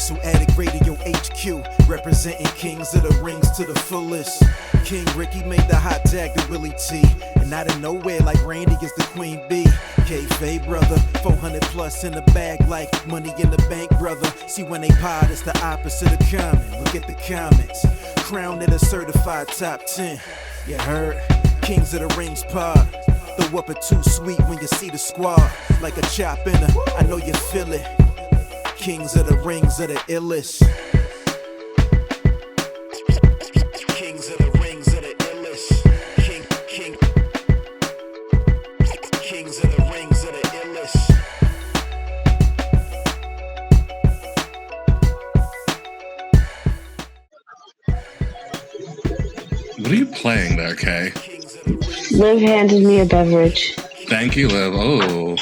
Wrestle Addict Radio HQ, representing kings of the rings to the fullest. King Ricky made the hot tag to Willie T, and out of nowhere like Randy is the Queen Bee. K-Fay brother, 400 plus in the bag like money in the bank brother. See when they pod, it's the opposite of common. Look at the comments, crowned at a certified top 10. You heard? Kings of the Rings pod. Throw up a too sweet when you see the squad. Like a chop in a, I know you feel it. Kings of the Rings are the illest. Kings of the Rings are the illest. Kings of the Rings are the illest. What are you playing there, Kay? Liv handed me a beverage. Thank you, Liv. Oh,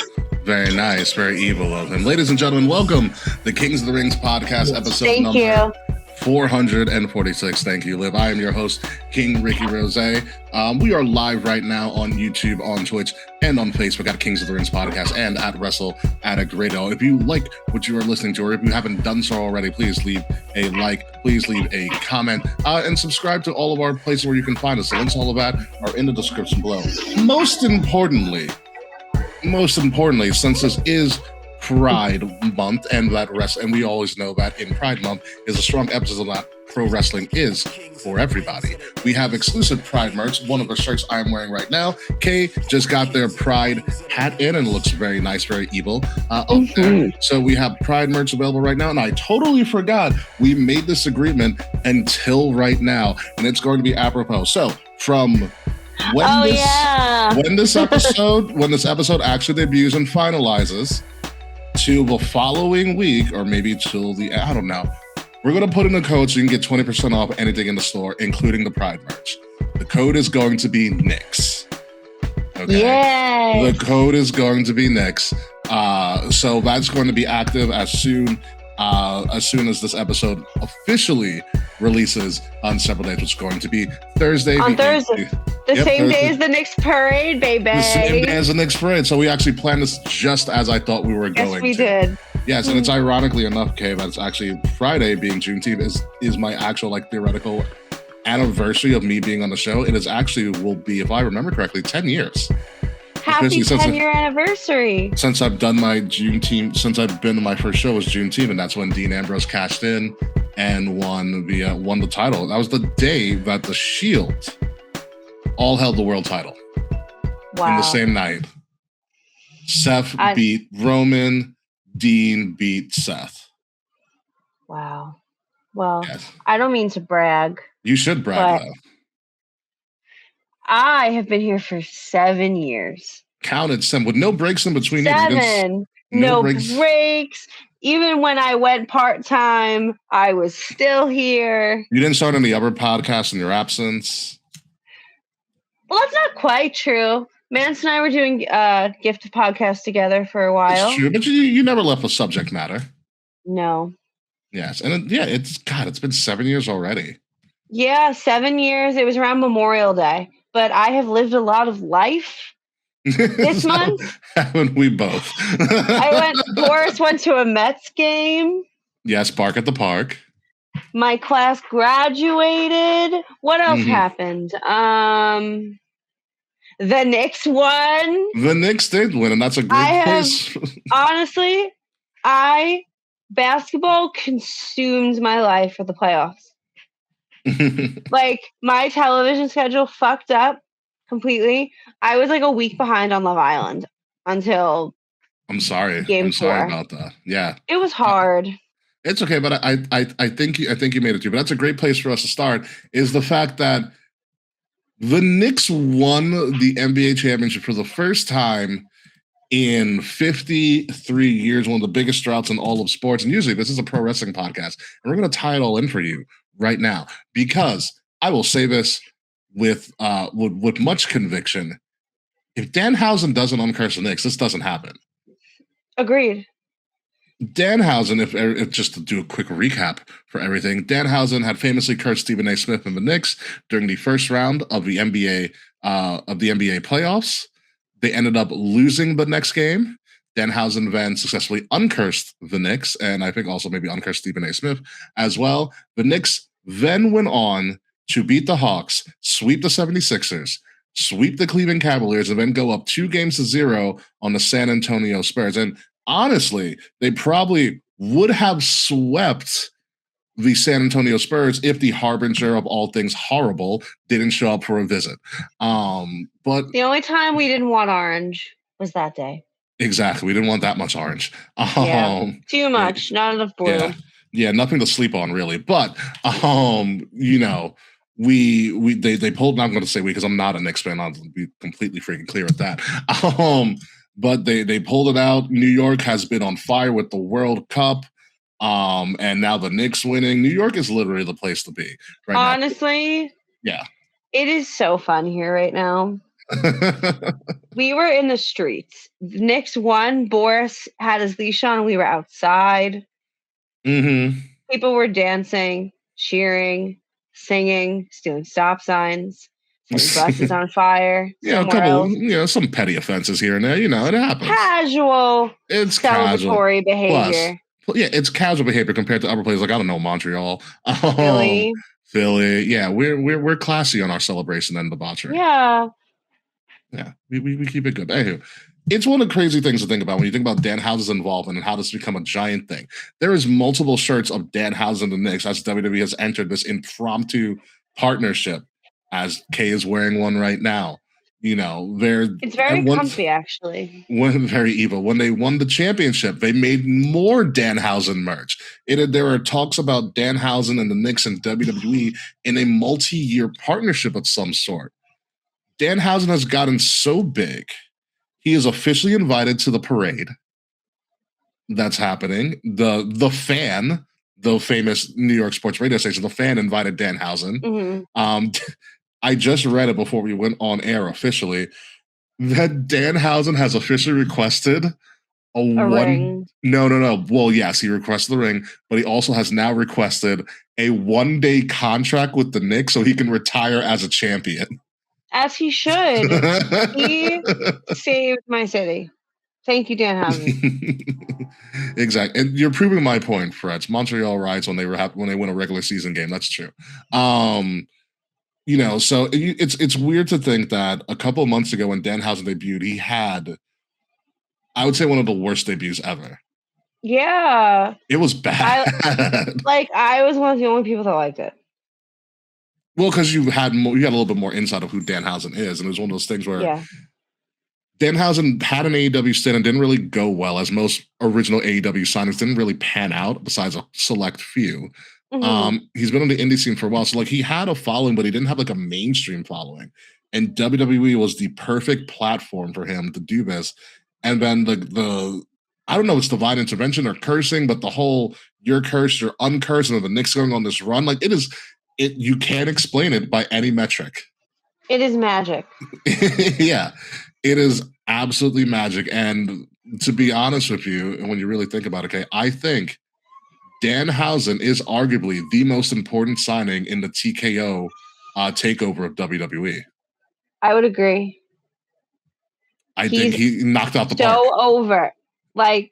very nice. Very evil of him. Ladies and gentlemen, welcome the Kings of the Rings podcast episode Thank you. 446. Thank you, Liv. I am your host, King Ricky Rose. We are live right now on YouTube, on Twitch, and on Facebook at Kings of the Rings podcast and at Wrestle Addict Radio. If you like what you are listening to, or if you haven't done so already, please leave a like, please leave a comment, and subscribe to all of our places where you can find us. The links to all of that are in the description below. Most importantly, since this is Pride Month, and we always know that in Pride Month is a strong emphasis on that pro wrestling is for everybody. We have exclusive Pride merch. One of the shirts I'm wearing right now. Kay just got their Pride hat in, and it looks very nice, very evil up there. So we have Pride merch available right now, and I totally forgot we made this agreement until right now, and it's going to be apropos. So from when this episode actually debuts and finalizes to the following week, or maybe till the, I don't know, we're going to put in a code so you can get 20% off anything in the store, including the Pride merch. The code is going to be Knicks. Okay. Yay. The code is going to be Knicks. So that's going to be active as soon as this episode officially releases on several days, which is going to be Thursday. On Thursday. The same day as the Knicks parade, baby. The same day as the Knicks parade. So we actually planned this just as I thought we were going to. Yes, we did. Yes, and it's ironically enough, Kay, that it's actually Friday being Juneteenth is my actual theoretical anniversary of me being on the show. It is actually will be, if I remember correctly, 10 years. Happy 10-year anniversary. Since I've done my Juneteenth, since I've been to my first show was Juneteenth, and that's when Dean Ambrose cashed in and won the title. That was the day that the Shield all held the world title. Wow. In the same night. Seth beat Roman, Dean beat Seth. Wow. Well, yes. I don't mean to brag. You should brag, though. I have been here for 7 years. Counted some with no breaks in between. 7. No breaks. Even when I went part-time, I was still here. You didn't start any other podcasts in your absence? Well, that's not quite true. Mance and I were doing gift podcast together for a while. It's true, but you never left the subject matter. No. Yes, and it's been 7 years already. Yeah, 7 years. It was around Memorial Day. But I have lived a lot of life this month. Haven't we both? Boris went to a Mets game. Yes, Bark at the Park. My class graduated. What else happened? The Knicks won. The Knicks did win, and that's a great place. Honestly, basketball consumed my life for the playoffs. Like, my television schedule fucked up completely. I was like a week behind on Love Island until I'm sorry. Game 4. Sorry about that. Yeah. It was hard. It's okay, but I think you made it too. But that's a great place for us to start, is the fact that the Knicks won the NBA championship for the first time in 53 years, one of the biggest droughts in all of sports. And usually this is a pro wrestling podcast, and we're going to tie it all in for you right now, because I will say this with much conviction. If Danhausen doesn't uncurse the Knicks, this doesn't happen. Agreed. Danhausen, if just to do a quick recap for everything, Danhausen had famously cursed Stephen A. Smith and the Knicks during the first round of the NBA playoffs. They ended up losing the next game. Danhausen then successfully uncursed the Knicks, and I think also maybe uncursed Stephen A. Smith as well. The Knicks then went on to beat the Hawks, sweep the 76ers, sweep the Cleveland Cavaliers, and then go up 2-0 on the San Antonio Spurs. And honestly, they probably would have swept the San Antonio Spurs if the harbinger of all things horrible didn't show up for a visit. But the only time we didn't want orange was that day. Exactly. We didn't want that much orange. Too much. Not enough blue. Yeah, nothing to sleep on really. But you know, they pulled. I'm going to say we because I'm not a Knicks fan. I'll be completely freaking clear with that. But they pulled it out. New York has been on fire with the World Cup. And now the Knicks winning. New York is literally the place to be right now. Honestly, yeah, it is so fun here right now. We were in the streets. The Knicks won. Boris had his leash on. We were outside. Mm-hmm. People were dancing, cheering, singing, stealing stop signs, setting buses on fire. Yeah, a couple, some petty offenses here and there. You know, it happens. Casual. It's celebratory behavior. Plus, it's casual behavior compared to other places like I don't know Montreal, Philly. Yeah, we're classy on our celebration and debauchery. Yeah, we keep it good. Anywho, it's one of the crazy things to think about when you think about Danhausen's involvement and how this become a giant thing. There is multiple shirts of Danhausen the Knicks as WWE has entered this impromptu partnership, as Kay is wearing one right now. You know, it's very comfy, actually. Very evil. When they won the championship, they made more Danhausen merch. There are talks about Danhausen and the Knicks and WWE in a multi-year partnership of some sort. Danhausen has gotten so big, he is officially invited to the parade that's happening. The Fan, the famous New York sports radio station, the Fan invited Danhausen. Mm-hmm. I just read it before we went on air officially that Danhausen has officially requested a ring. No. Well, yes, he requested the ring, but he also has now requested a 1-day contract with the Knicks so he can retire as a champion. As he should. He saved my city. Thank you, Danhausen. Exactly. And you're proving my point, Fred. Montreal riots when they win a regular season game. That's true. So it's weird to think that a couple of months ago when Danhausen debuted, he had, I would say, one of the worst debuts ever. Yeah. It was bad. I was one of the only people that liked it. Well, because you had a little bit more insight of who Danhausen is, and it was one of those things where Danhausen had an AEW stint and didn't really go well, as most original AEW signings didn't really pan out, besides a select few. Mm-hmm. He's been on the indie scene for a while, so he had a following, but he didn't have a mainstream following. And WWE was the perfect platform for him to do this. And then the I don't know, it's divine intervention or cursing, but the whole you're cursed, you're uncursed, and the Knicks going on this run, you can't explain it by any metric. It is magic. Yeah, it is absolutely magic. And to be honest with you, and when you really think about it, okay, I think Danhausen is arguably the most important signing in the TKO takeover of WWE. I would agree. I think he knocked out the park. So over. I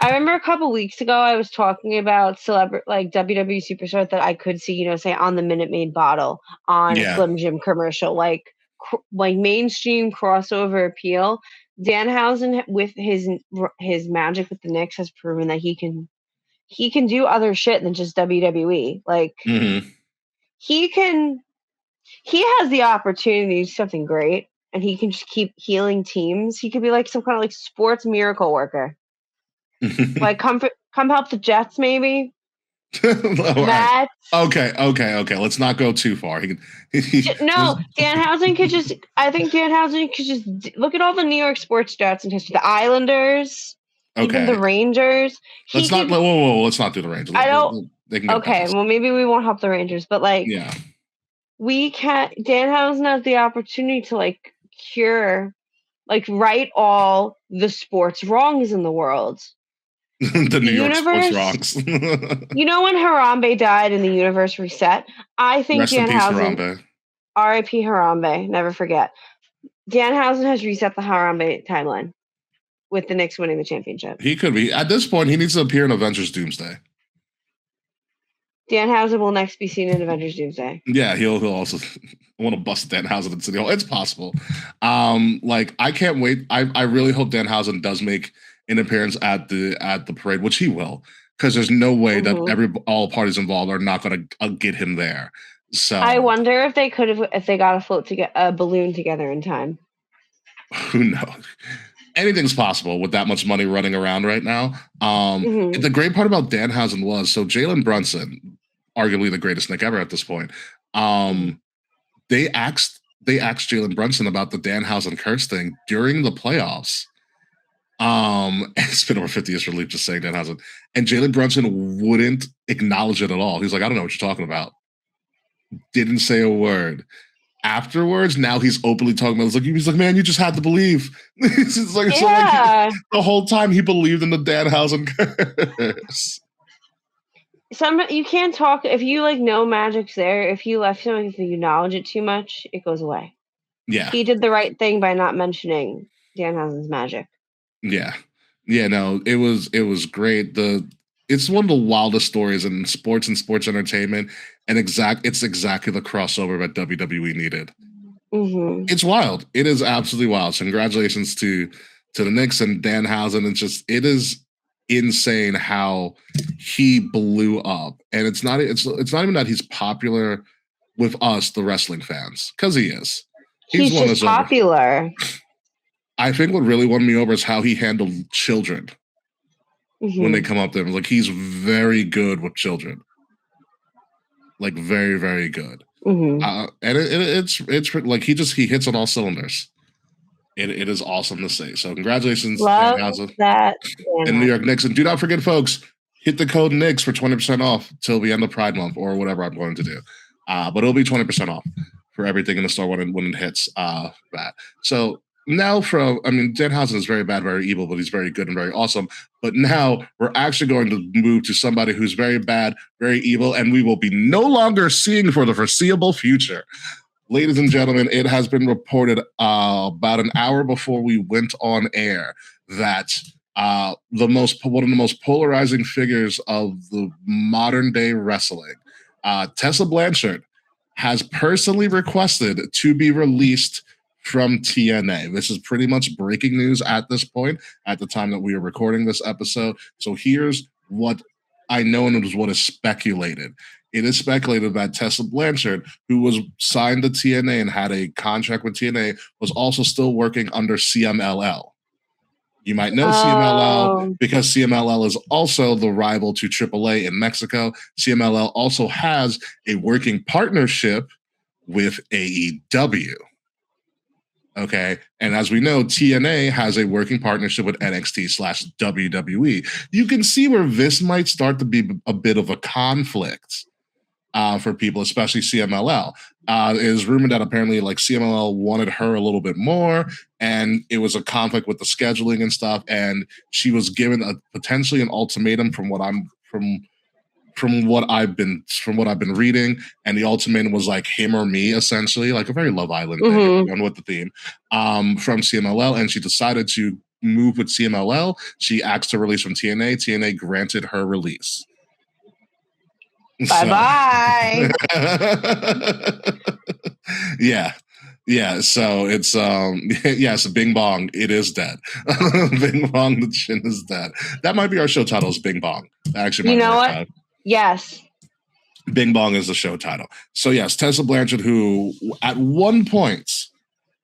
remember a couple weeks ago, I was talking about WWE superstars that I could see, say on the Minute Maid bottle, on a Slim Jim commercial, like mainstream crossover appeal. Danhausen, with his magic with the Knicks, has proven that he can do other shit than just WWE. Mm-hmm. He has the opportunity to do something great. And he can just keep healing teams. He could be some kind of sports miracle worker. Come help the Jets, maybe. Right. Okay. Let's not go too far. Danhausen could just. I think Danhausen could just look at all the New York sports Jets and history. The Islanders, even the Rangers. Let's not do the Rangers. I don't. Okay, well maybe we won't help the Rangers, but we can't. Danhausen has the opportunity to cure, right all the sports wrongs in the world. The New York sports wrongs. When Harambe died and the universe reset, I think Danhausen, R.I.P. Harambe, never forget. Danhausen has reset the Harambe timeline with the Knicks winning the championship. He could be. At this point, he needs to appear in Avengers Doomsday. Danhausen will next be seen in Avengers Doomsday. Yeah, he'll also want to bust Danhausen in City Hall. It's possible. I can't wait. I really hope Danhausen does make an appearance at the parade, which he will, because there's no way that all parties involved are not going to get him there. So I wonder if they got a balloon together in time. Who knows? Anything's possible with that much money running around right now. The great part about Danhausen was, so Jalen Brunson, arguably the greatest Knick ever at this point, they asked Jalen Brunson about the Danhausen curse thing during the playoffs. It's been over 50 years for Leap just saying Danhausen. And Jalen Brunson wouldn't acknowledge it at all. He's like, I don't know what you're talking about. Didn't say a word. Afterwards, now he's openly talking about it. He's like, man, you just had to believe. It's like, the whole time he believed in the Danhausen curse. You can't talk if you know magic's there. If you acknowledge it too much, it goes away. Yeah, he did the right thing by not mentioning Danhausen's magic. Yeah, no, it was great. It's one of the wildest stories in sports and sports entertainment, and it's exactly the crossover that WWE needed. It's wild. It is absolutely wild. So congratulations to the Knicks and Danhausen. It is insane how he blew up, and it's not even that he's popular with us, the wrestling fans, because he is. He's just popular. I think what really won me over is how he handled children when they come up to him. Like, he's very good with children. Like, very, very good. And it's like he hits on all cylinders. It is awesome to see. So congratulations, Danhausen. That and New York Knicks. And do not forget, folks, hit the code Knicks for 20% off till the end of Pride Month or whatever I'm going to do. But it'll be 20% off for everything in the store when it hits that. So now Danhausen is very bad, very evil, but he's very good and very awesome. But now we're actually going to move to somebody who's very bad, very evil, and we will be no longer seeing for the foreseeable future. Ladies and gentlemen, it has been reported about an hour before we went on air that one of the most polarizing figures of the modern day wrestling, Tessa Blanchard, has personally requested to be released from TNA. This is pretty much breaking news at this point, at the time that we are recording this episode. So here's what I know, and it is what is speculated. It is speculated that Tessa Blanchard, who was signed to TNA and had a contract with TNA, was also still working under CMLL. You might know CMLL because CMLL is also the rival to AAA in Mexico. CMLL also has a working partnership with AEW. Okay. And as we know, TNA has a working partnership with NXT/WWE. You can see where this might start to be a bit of a conflict for people, especially CMLL. It is rumored that apparently CMLL wanted her a little bit more, and it was a conflict with the scheduling and stuff. And she was given potentially an ultimatum from what I've been reading, and the ultimatum was like him or me, essentially, like a very Love Island thing with the theme from CMLL, and she decided to move with CMLL. She asked to release from TNA. TNA granted her release. Bye-bye. Yeah. So it's yes, Bing Bong, it is dead. Bing Bong, the chin is dead. That might be our show title, is Bing Bong. Actually, you know what? Yes. Bing Bong is the show title. So yes, Tessa Blanchard, who at one point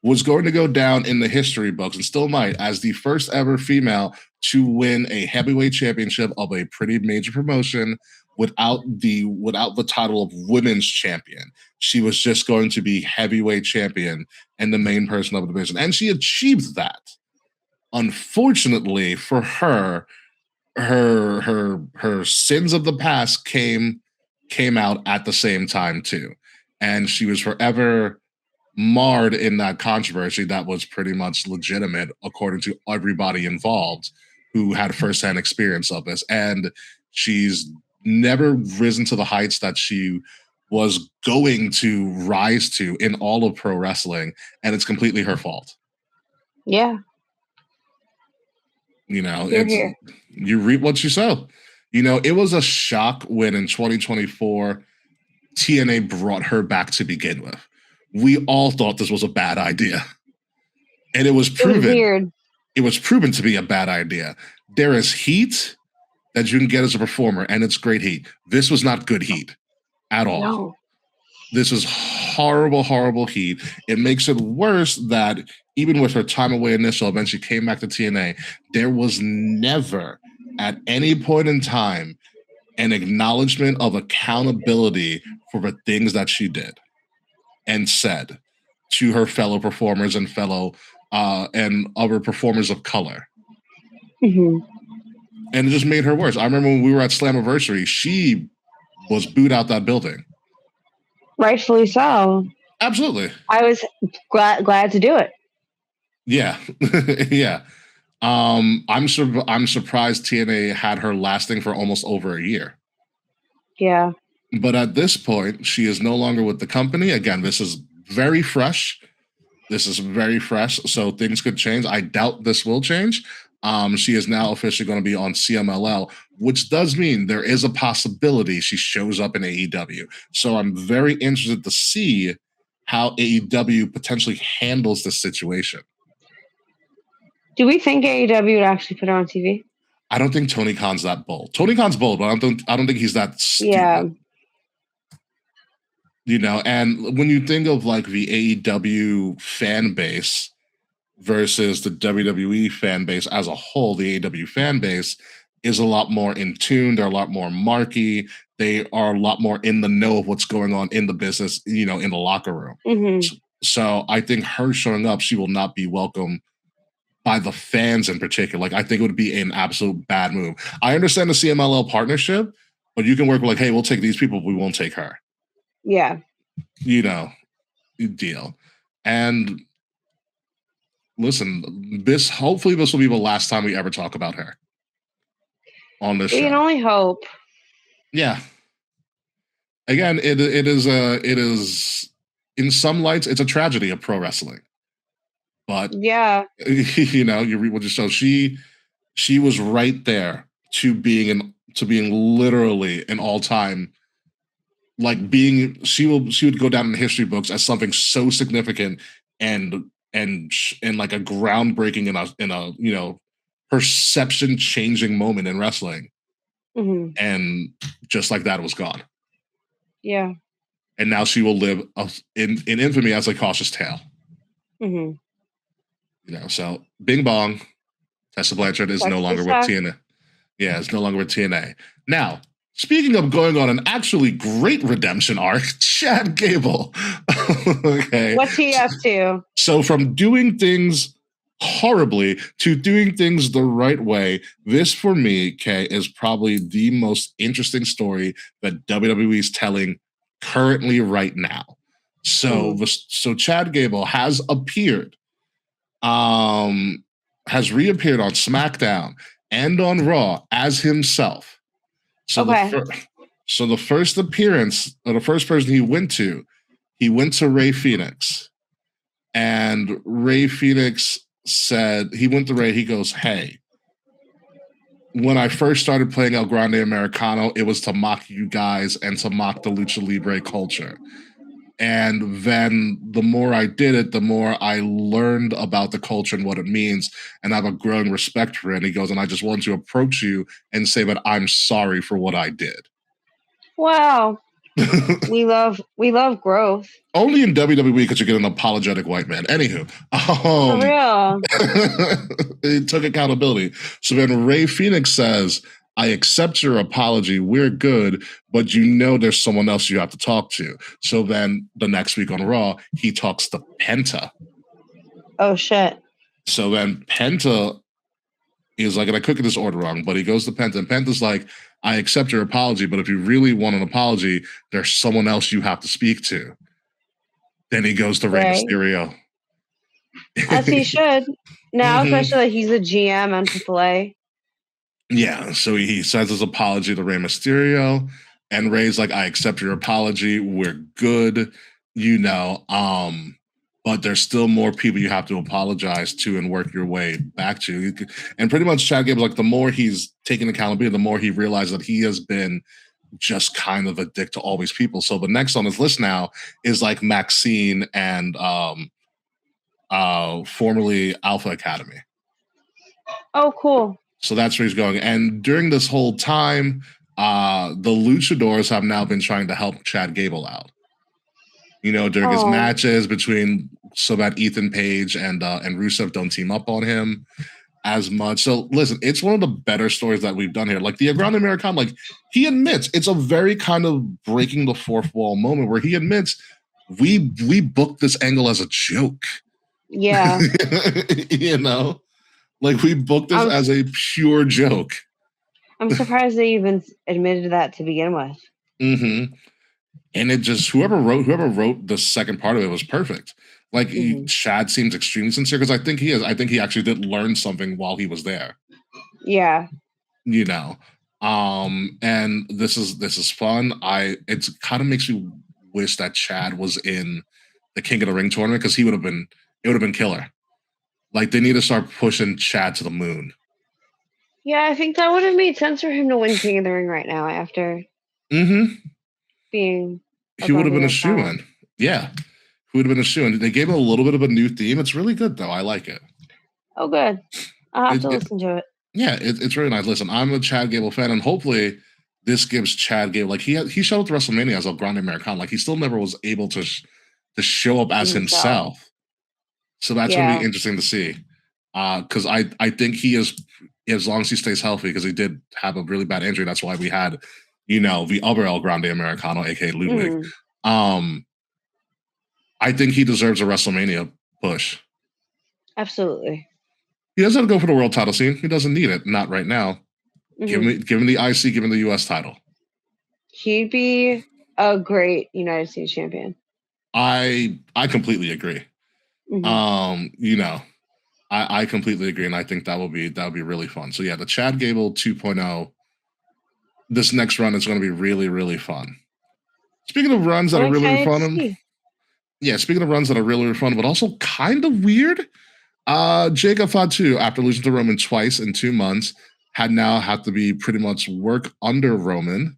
was going to go down in the history books and still might as the first ever female to win a heavyweight championship of a pretty major promotion without the title of women's champion. She was just going to be heavyweight champion and the main person of the division. And she achieved that. Unfortunately for her, her sins of the past came out at the same time too. And she was forever marred in that controversy that was pretty much legitimate according to everybody involved who had firsthand experience of this. And she's never risen to the heights that she was going to rise to in all of pro wrestling, and it's completely her fault. Yeah. You know, Here. You reap what you sow. You know, it was a shock when in 2024 TNA brought her back to begin with. We all thought this was a bad idea. And it was proven. It was weird. It was proven to be a bad idea. There is heat that you can get as a performer, and it's great heat. This was not good heat at all. No. This is horrible, horrible heat. It makes it worse that even with her time away initial, eventually came back to TNA, there was never at any point in time an acknowledgement of accountability for the things that she did and said to her fellow performers and fellow and other performers of color. Mm-hmm. And it just made her worse. I remember when we were at Slammiversary, she was booed out that building. Rightfully so. Absolutely. I was glad to do it. Yeah. Yeah. I'm surprised TNA had her lasting for almost over a year. Yeah. But at this point, she is no longer with the company. Again, this is very fresh. So things could change. I doubt this will change. She is now officially going to be on CMLL, which does mean there is a possibility she shows up in AEW. So I'm very interested to see how AEW potentially handles this situation. Do we think AEW would actually put her on TV? I don't think Tony Khan's that bold. Tony Khan's bold, but I don't think he's that stupid. Yeah. You know, and when you think of like the AEW fan base versus the WWE fan base as a whole, the AEW fan base is a lot more in tune. They're a lot more marky. They are a lot more in the know of what's going on in the business, you know, in the locker room. Mm-hmm. So I think her showing up, she will not be welcome by the fans in particular. Like, I think it would be an absolute bad move. I understand the CMLL partnership, but you can work with like, hey, we'll take these people, but we won't take her. Yeah. You know, deal. And listen, hopefully this will be the last time we ever talk about her on this show. We can only hope. Yeah. Again, it is in some lights, it's a tragedy of pro wrestling. But yeah, you know, you read what you show. She was right there to being literally an all-time, like she would go down in history books as something so significant and like a groundbreaking in a you know, perception changing moment in wrestling. Mm-hmm. And just like that, it was gone. Yeah. And now she will live in infamy as a cautious tale. Mm-hmm. You know, so Bing Bong, Tessa Blanchard is no longer with TNA. Yeah, it's no longer with TNA. Now, speaking of going on an actually great redemption arc, Chad Gable. Okay. What's he up to? So from doing things horribly to doing things the right way, this for me, Kay, is probably the most interesting story that WWE is telling currently right now. So, so Chad Gable has appeared, has reappeared on SmackDown and on Raw as himself. So so the first appearance, or the first person he went to Ray Phoenix. And Ray Phoenix said, he went to Ray, he goes, hey, when I first started playing El Grande Americano, it was to mock you guys and to mock the Lucha Libre culture. And then the more I did it, the more I learned about the culture and what it means, and I have a growing respect for it. And he goes, and I just wanted to approach you and say that I'm sorry for what I did. Wow. we love growth. Only in WWE because you get an apologetic white man. Anywho. For real. It took accountability. So then Ray Phoenix says, I accept your apology. We're good, but you know there's someone else you have to talk to. So then the next week on Raw, he talks to Penta. Oh, shit. So then Penta is like, and I could get this order wrong, but he goes to Penta, and Penta's like, I accept your apology, but if you really want an apology, there's someone else you have to speak to. Then he goes to Rey Mysterio. As he should. Now, especially that he's a GM on AAA. Yeah, so he says his apology to Rey Mysterio, and Rey's like, I accept your apology. We're good. You know, but there's still more people you have to apologize to and work your way back to. And pretty much Chad Gable, like the more he's taking accountability, the more he realizes that he has been just kind of a dick to all these people. So the next on his list now is like Maxine and formerly Alpha Academy. Oh, cool. So that's where he's going. And during this whole time, the Luchadors have now been trying to help Chad Gable out. You know, during his matches between, so that Ethan Page and Rusev don't team up on him as much. So listen, it's one of the better stories that we've done here. Like the Grande Americano, like he admits it's a very kind of breaking the fourth wall moment where he admits we booked this angle as a joke. Yeah. You know, like we booked this as a pure joke. I'm surprised they even admitted that to begin with. Mm-hmm. And it just whoever wrote the second part of it was perfect. Like Chad seems extremely sincere because I think he is. I think he actually did learn something while he was there. Yeah. You know, and this is fun. It kind of makes me wish that Chad was in the King of the Ring tournament because it would have been killer. Like they need to start pushing Chad to the moon. Yeah, I think that would have made sense for him to win King of the Ring right now after being. He would have been a shoo-in. Yeah. He would have been a shoo-in. They gave him a little bit of a new theme. It's really good though. I like it. Oh, good. I'll have to listen to it. Yeah, it's really nice. Listen, I'm a Chad Gable fan, and hopefully this gives Chad Gable, like he showed up to WrestleMania as a Grande Americano. Like he still never was able to show up as himself. So that's going to be interesting to see. Because I think he is, as long as he stays healthy, because he did have a really bad injury. That's why we had, you know, the other El Grande Americano, aka Ludwig. I think he deserves a WrestleMania push. Absolutely. He doesn't have to go for the world title scene. He doesn't need it. Not right now. Give him the IC, give him the US title. He'd be a great United States champion. I completely agree. You know, I completely agree, and I think that would be really fun. So yeah, the Chad Gable 2.0. This next run is going to be really, really fun. Speaking of runs that are really fun, speaking of runs that are really fun, but also kind of weird. Jacob Fatu, after losing to Roman twice in 2 months, had to be pretty much work under Roman.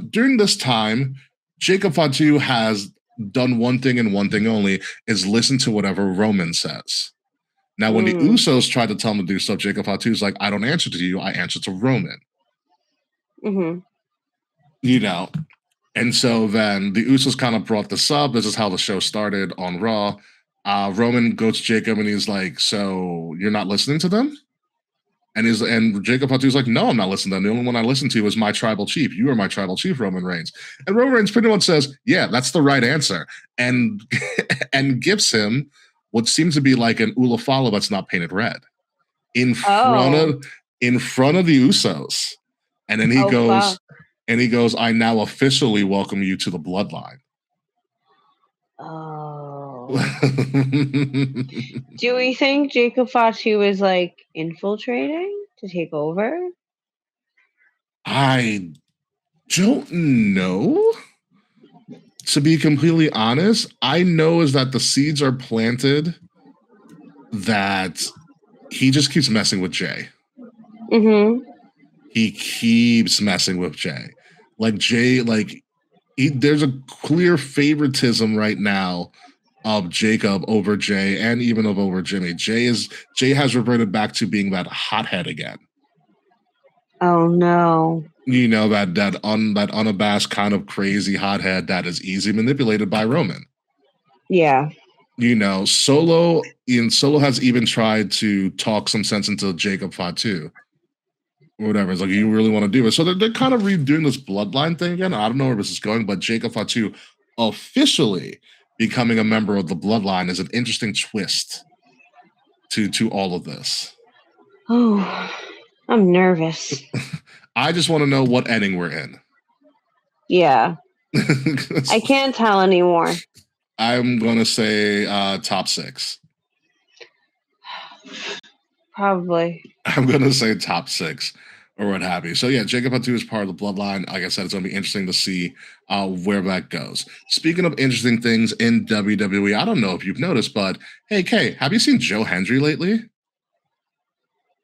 During this time, Jacob Fatu has done one thing and one thing only, is listen to whatever Roman says. Now, when the Usos tried to tell him to do stuff, Jacob Fatu's like, I don't answer to you, I answer to Roman. You know, and so then the Usos kind of brought this up. This is how the show started on Raw. Roman goes to Jacob and he's like, so you're not listening to them? And Jacob Fatu's like, no, I'm not listening to them. The only one I listen to is my tribal chief. You are my tribal chief, Roman Reigns. And Roman Reigns pretty much says, yeah, that's the right answer. And gives him what seems to be like an Ulafala that's not painted red in front of the Usos. And then he goes, I now officially welcome you to the Bloodline. Do we think Jacob Fatu is like infiltrating to take over? I don't know. To be completely honest, I know is that the seeds are planted that he just keeps messing with Jay. He keeps messing with Jay. Like Jay, there's a clear favoritism right now of Jacob over Jay and even over Jimmy. Jay has reverted back to being that hothead again. Oh no. You know, that unabashed kind of crazy hothead that is easily manipulated by Roman. Yeah. You know, Solo has even tried to talk some sense into Jacob Fatu. Or whatever. It's like, you really want to do it. So they're kind of redoing this Bloodline thing again. I don't know where this is going, but Jacob Fatu officially becoming a member of the Bloodline is an interesting twist to all of this. Oh, I'm nervous. I just want to know what ending we're in. Yeah. I can't tell anymore. I'm going to say top 6. Probably. I'm going to say top 6. or what have you. So yeah, Jacob Fatu is part of the Bloodline. Like I said, it's going to be interesting to see where that goes. Speaking of interesting things in WWE, I don't know if you've noticed, but hey, Kay, have you seen Joe Hendry lately?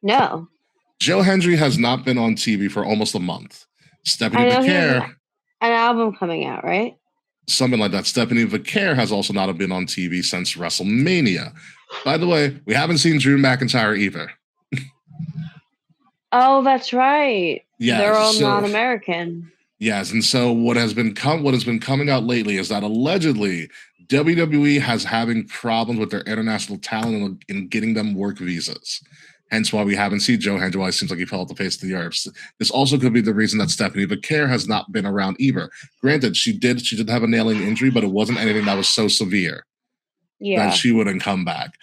No. Joe Hendry has not been on TV for almost a month. Stephanie Vicaire, an album coming out, right? Something like that. Stephanie Vicaire has also not been on TV since WrestleMania. By the way, we haven't seen Drew McIntyre either. Oh, that's right. Yeah, they're all non-American. Yes, and so what has been coming out lately is that allegedly WWE has having problems with their international talent in getting them work visas. Hence why we haven't seen Joe Hendry. It seems like he fell off the face of the earth. This also could be the reason that Stephanie Vicaire has not been around either. Granted, she did have a nailing injury, but it wasn't anything that was so severe that she wouldn't come back.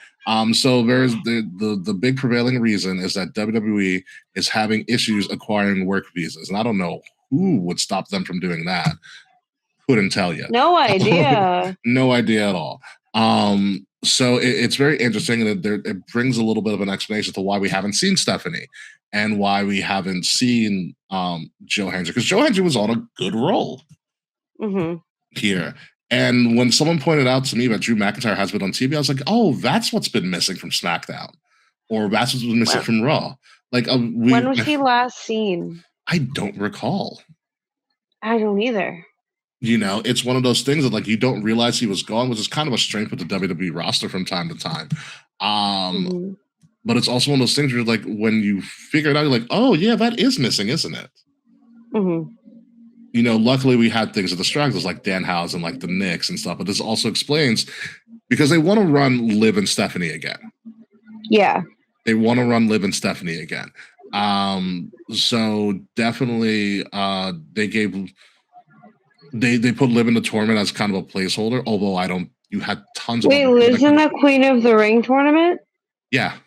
So there's the big prevailing reason is that WWE is having issues acquiring work visas, and I don't know who would stop them from doing that. Couldn't tell you. No idea. No idea at all. So it's very interesting, and it brings a little bit of an explanation to why we haven't seen Stephanie and why we haven't seen Joe Hendry, because Joe Hendry was on a good roll here. And when someone pointed out to me that Drew McIntyre has been on TV, I was like, oh, that's what's been missing from SmackDown, or that's what's been missing from Raw. Like, when was he last seen? I don't recall. I don't either. You know, it's one of those things that, like, you don't realize he was gone, which is kind of a strength with the WWE roster from time to time. But it's also one of those things where, like, when you figure it out, you're like, oh, yeah, that is missing, isn't it? You know, luckily we had things at the stragglers like Danhausen, like the Knicks and stuff, but this also explains because they want to run Liv and Stephanie again. Yeah. They want to run Liv and Stephanie again. So definitely they put Liv in the tournament as kind of a placeholder, although you had tons of... Wait, Liv's in the Queen of the Ring tournament? Yeah.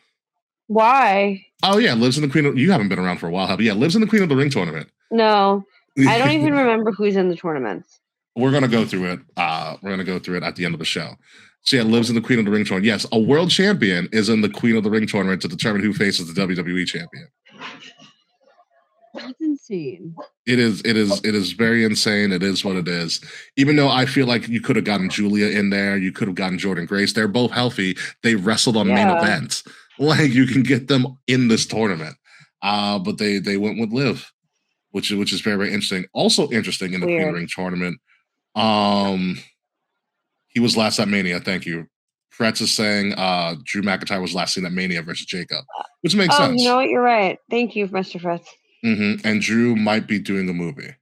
Why? Oh, yeah, Liv's in the Queen of... You haven't been around for a while, have you? Yeah, Liv's in the Queen of the Ring tournament. No. I don't even remember who's in the tournaments. We're going to go through it. We're going to go through it at the end of the show. So yeah, Liv's in the Queen of the Ring tournament. Yes, a world champion is in the Queen of the Ring tournament to determine who faces the WWE champion. That's insane. It is very insane. It is what it is. Even though I feel like you could have gotten Julia in there, you could have gotten Jordan Grace. They're both healthy. They wrestled on main events. Like, you can get them in this tournament. But they went with Liv. Which is very, very interesting. Also interesting in the Queen Ring tournament. He was last at Mania. Thank you. Fretz is saying Drew McIntyre was last seen at Mania versus Jacob, which makes sense. You know what? You're right. Thank you, Mr. Fretz. And Drew might be doing a movie.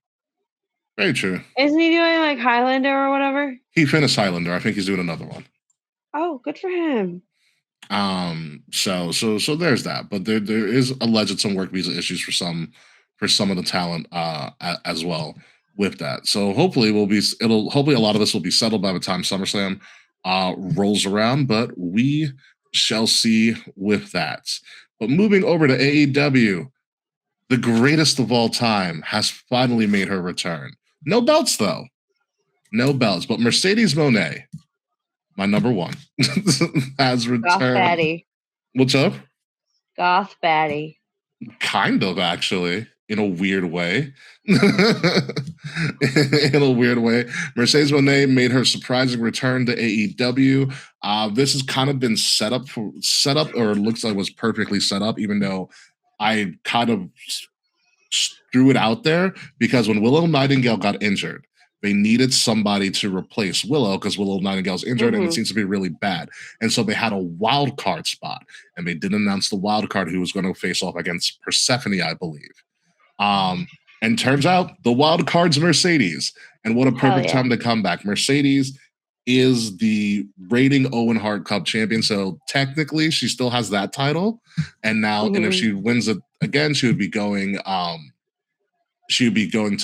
Very true. Isn't he doing like Highlander or whatever? He finished Highlander. I think he's doing another one. Oh, good for him. So there's that. But there is alleged some work visa issues for some of the talent as well with that. So hopefully hopefully a lot of this will be settled by the time SummerSlam rolls around, but we shall see with that. But moving over to AEW, the greatest of all time has finally made her return. No belts though. No belts, but Mercedes Mone, my number one, has returned. Goth baddie. What's up? Goth baddie. Kind of, actually. In a weird way. Mercedes Moné made her surprising return to AEW. This has kind of been set up, or it looks like it was perfectly set up, even though I kind of threw it out there because when Willow Nightingale got injured, they needed somebody to replace Willow because Willow Nightingale's injured and it seems to be really bad. And so they had a wild card spot, and they didn't announce the wild card who was going to face off against Persephone, I believe. And turns out the wild card's Mercedes, and what a perfect time to come back. Mercedes is the reigning Owen Hart Cup champion, so technically she still has that title. And now, and if she wins it again, she would be going to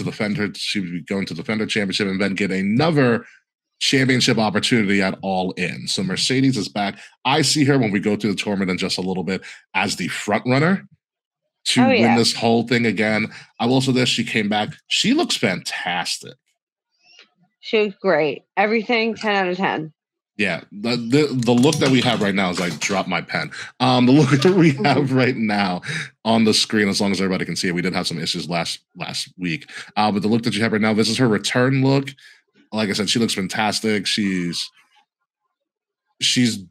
the Fender. She would be going to the Fender Championship and then get another championship opportunity at All In. So Mercedes is back. I see her when we go through the tournament in just a little bit as the front runner to win this whole thing again. I will say this, she came back. She looks fantastic. She looks great. Everything 10 out of 10. Yeah, the look that we have right now is like drop my pen. The look that we have right now on the screen, as long as everybody can see it, we did have some issues last week. But the look that you have right now, this is her return look. Like I said, she looks fantastic. She's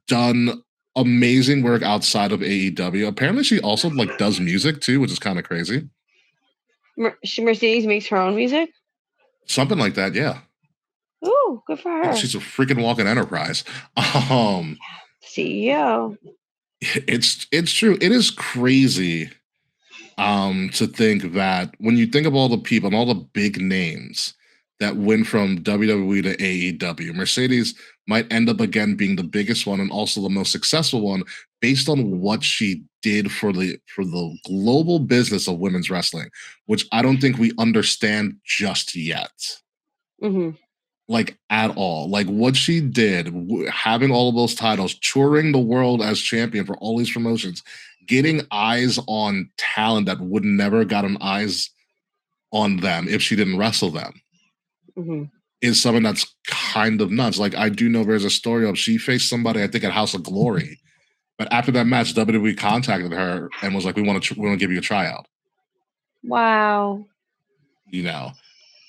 done amazing work outside of AEW. Apparently, she also like does music too, which is kind of crazy. Mercedes makes her own music. Something like that, yeah. Ooh, good for her. She's a freaking walking enterprise. CEO. It's true. It is crazy to think that when you think of all the people and all the big names that went from WWE to AEW, Mercedes might end up again being the biggest one and also the most successful one based on what she did for the global business of women's wrestling, which I don't think we understand just yet. Mm-hmm. Like at all. Like what she did, having all of those titles, touring the world as champion for all these promotions, getting eyes on talent that would never gotten eyes on them if she didn't wrestle them, is something that's kind of nuts. Like I do know there's a story of she faced somebody, I think at House of Glory, but after that match, WWE contacted her and was like, "We want to give you a tryout." Wow. You know.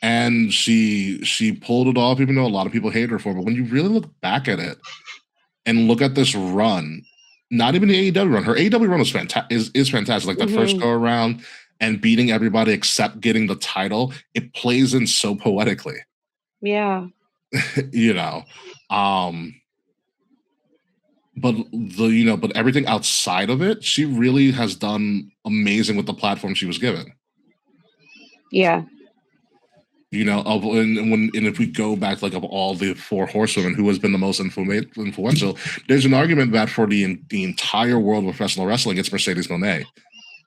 And she pulled it off, even though a lot of people hate her for it. But when you really look back at it and look at this run, not even the AEW run, her AEW run is fantastic. Like the first go around and beating everybody except getting the title, it plays in so poetically. Yeah. You know. But everything outside of it, she really has done amazing with the platform she was given. Yeah. You know, and if we go back like of all the four horsewomen, who has been the most influential, there's an argument that for the entire world of professional wrestling, it's Mercedes Mone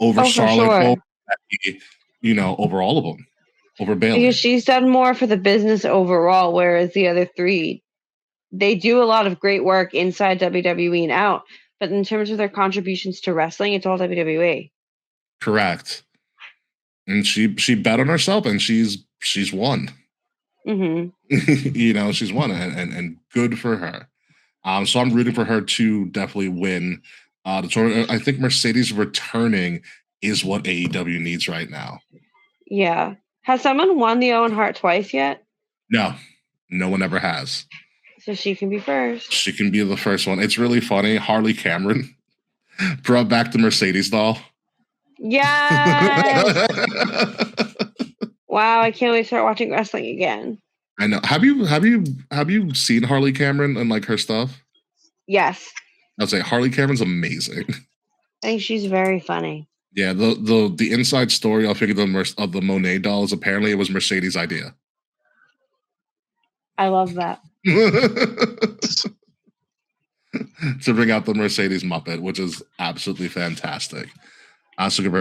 over Charlotte, over all of them, over Bayley. Because she's done more for the business overall, whereas the other three, they do a lot of great work inside WWE and out, but in terms of their contributions to wrestling, it's all WWE. Correct. And she bet on herself, and she's won. Mm-hmm. She's won, and good for her. So I'm rooting for her to definitely win the tournament. I think Mercedes returning is what AEW needs right now. Yeah. Has someone won the Owen Hart twice yet? No one ever has. So she can be first. She can be the first one. It's really funny. Harley Cameron brought back the Mercedes doll. Yes. Wow, I can't wait to start watching wrestling again. I know. Have you seen Harley Cameron and like her stuff? Yes. I'd say Harley Cameron's amazing. I think she's very funny. Yeah, the inside story I'll figure of the Mone doll is apparently it was Mercedes' idea. I love that. To bring out the Mercedes Muppet, which is absolutely fantastic.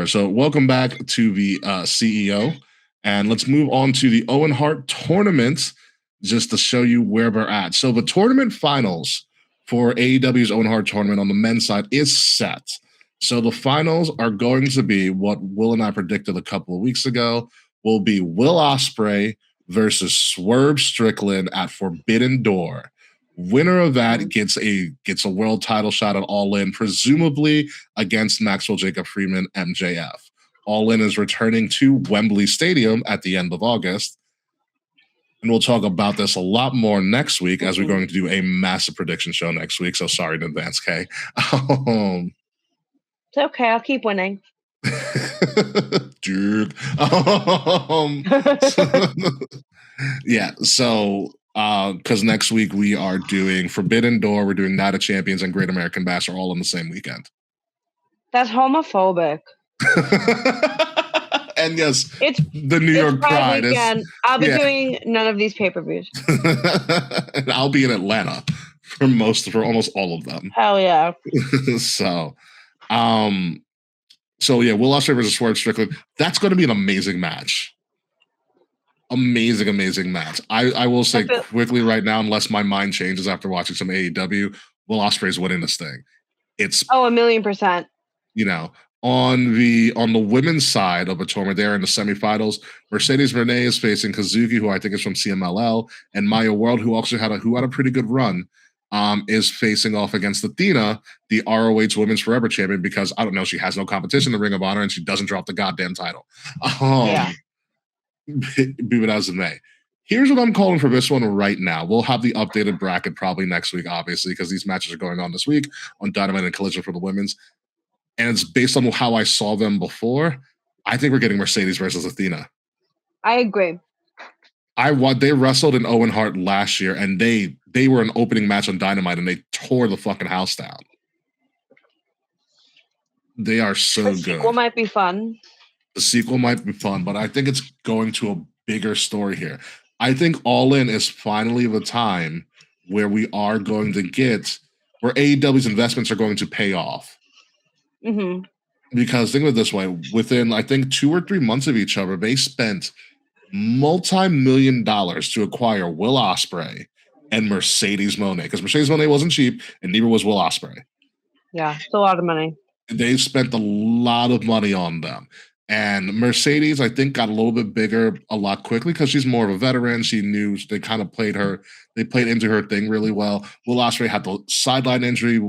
So welcome back to the CEO. And let's move on to the Owen Hart tournament just to show you where we're at. So the tournament finals for AEW's Owen Hart tournament on the men's side is set. So the finals are going to be what Will and I predicted a couple of weeks ago, will be Will Ospreay versus Swerve Strickland at Forbidden Door. Winner of that gets a world title shot at All In, presumably against Maxwell Jacob Freeman, MJF. All In is returning to Wembley Stadium at the end of August. And we'll talk about this a lot more next week as we're going to do a massive prediction show next week. So sorry in advance, Kay. It's okay. I'll keep winning. Dude. Yeah. So, because next week we are doing Forbidden Door, we're doing Night of Champions, and Great American Bash are all on the same weekend. That's homophobic. And yes, it's the New York Pride. I'll be doing none of these pay-per-views. And I'll be in Atlanta for almost all of them. Hell yeah. So yeah, Will Ospreay versus Swerve Strickland. That's going to be an amazing match. Amazing match. I will say quickly right now, unless my mind changes after watching some AEW, Will Ospreay's winning this thing. It's 1,000,000%. On the women's side of the tournament, they're in the semifinals. Mercedes Renee is facing Kazuki, who I think is from CMLL, and Maya World, who also had a pretty good run is facing off against Athena, the ROH Women's Forever Champion, because I don't know, she has no competition in the Ring of Honor and she doesn't drop the goddamn title. Be it as it may. Here's what I'm calling for this one right now. We'll have the updated bracket probably next week, obviously, because these matches are going on this week on Dynamite and Collision for the women's. And it's based on how I saw them before. I think we're getting Mercedes versus Athena. I agree. They wrestled in Owen Hart last year, and they were an opening match on Dynamite, and they tore the fucking house down. They are so good. The sequel might be fun. The sequel might be fun, but I think it's going to a bigger story here. I think All In is finally the time where we are going to get where AEW's investments are going to pay off. Mm-hmm. Because think of it this way, within I think 2 or 3 months of each other, they spent multi-million dollars to acquire Will Ospreay and Mercedes Mone, because Mercedes Mone wasn't cheap and neither was Will Ospreay. Yeah, it's a lot of money. They spent a lot of money on them. And Mercedes, I think, got a little bit bigger a lot quickly because she's more of a veteran. She knew they kind of played into her thing really well. Will Ospreay had the sideline injury,